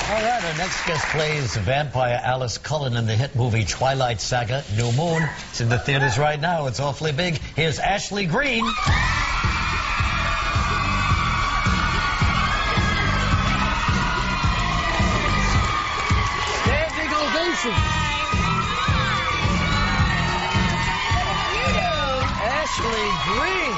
All right, our next guest plays vampire Alice Cullen in the hit movie Twilight Saga, New Moon. It's in the theaters right now. It's awfully big. Here's Ashley Greene. Standing ovation. Ashley Greene.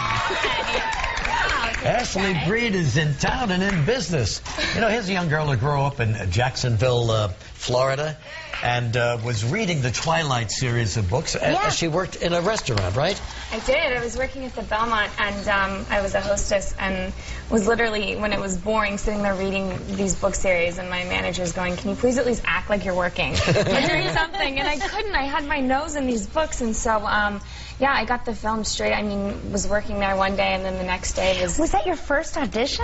Ashley Greene is in town and in business. You know, here's a young girl who grew up in Jacksonville, Florida, and was reading the Twilight series of books. Yeah. She worked in a restaurant, right? I did. I was working at the Belmont, and I was a hostess, and was literally, when it was boring, sitting there reading these book series, and my manager's going, "Can you please at least act like you're working or doing something?" And I couldn't. I had my nose in these books, and so yeah, I got the film straight. I mean, was working there one day, and then the next day was... Was that your first audition?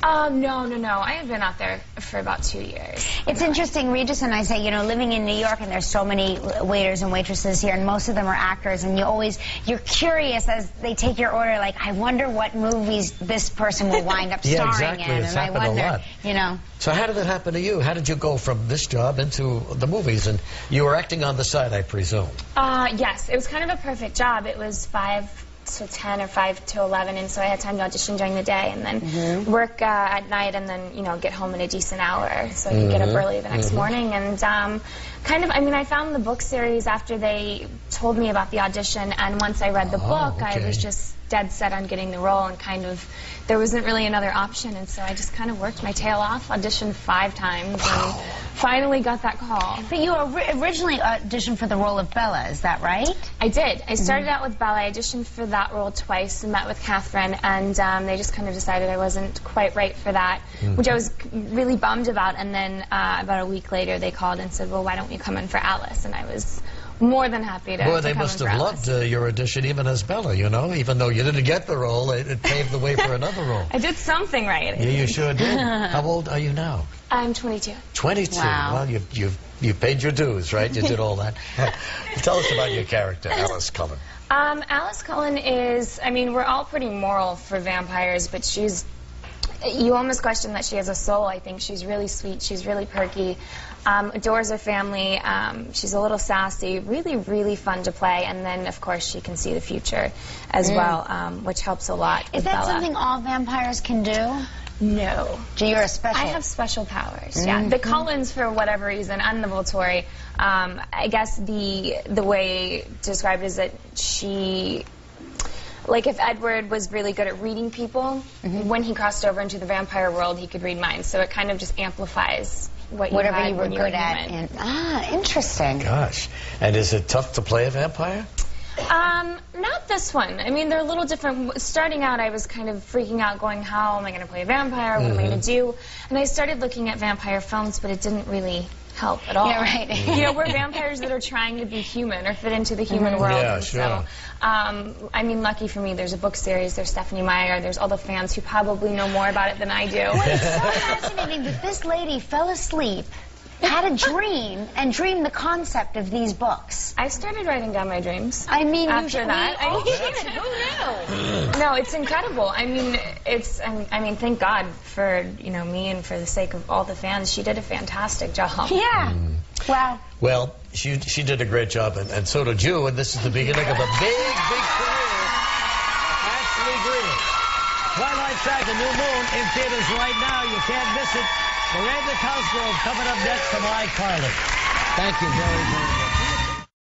No. I had been out there for about 2 years. It's interesting, Regis and I say, you know, living in New York, and there's so many waiters and waitresses here, and most of them are actors, and you're curious as they take your order, like, I wonder what movies this person will wind up starring exactly. in. It's and I wonder, a lot. you know. So how did that happen to you? How did you go from this job into the movies? And you were acting on the side, I presume. Yes, it was kind of a perfect job. It was 5 to 10 or 5 to 11, and so I had time to audition during the day and then work at night, and then, you know, get home in a decent hour so I could get up early the next morning. And kind of, I mean, I found the book series after they told me about the audition, and once I read the book, I was just dead set on getting the role, and kind of there wasn't really another option, and so I just kind of worked my tail off, auditioned 5 times, and finally got that call. But you originally auditioned for the role of Bella, is that right? I did. I started out with Bella. I auditioned for that role twice and met with Catherine, and they just kind of decided I wasn't quite right for that, which I was really bummed about. And then about a week later, they called and said, well, why don't you come in for Alice? And I was more than happy to Boy, they must have loved your audition even as Bella, you know? Even though you didn't get the role, it paved the way for another role. I did something right. Yeah, you sure did. How old are you now? I'm 22. 22. Wow. Well, you paid your dues, right? You did all that. Tell us about your character, Alice Cullen. Alice Cullen is, I mean, we're all pretty moral for vampires, but she's, you almost question that she has a soul, I think. She's really sweet. She's really perky. Adores her family. She's a little sassy. Really, really fun to play. And then, of course, she can see the future as well, which helps a lot. Is that something all vampires can do? No. You're a special... I have special powers, yeah. The Cullens, for whatever reason, and the Volturi, I guess the way to describe it is that she... Like, if Edward was really good at reading people, when he crossed over into the vampire world, he could read minds. So it kind of just amplifies whatever you were good at. Interesting. Gosh. And is it tough to play a vampire? Not this one. I mean, they're a little different. Starting out, I was kind of freaking out, going, how am I going to play a vampire? What am I going to do? And I started looking at vampire films, but it didn't really help at all. Yeah, right. You know, we're vampires that are trying to be human or fit into the human world. Yeah, and sure. So, I mean, lucky for me, there's a book series, there's Stephanie Meyer, there's all the fans who probably know more about it than I do. Well, it's so fascinating that this lady fell asleep, had a dream, and dreamed the concept of these books. I started writing down my dreams. I mean, after that. Who knew? No, it's incredible. I mean, I mean, thank God for, you know, me and for the sake of all the fans. She did a fantastic job. Yeah. Wow. Well, she did a great job, and so did you, and this is the beginning of a big, big career. Ashley Greene. Twilight Saga, New Moon, in theaters right now. You can't miss it. Miranda Cosgrove coming up next from iCarly. Thank you very much.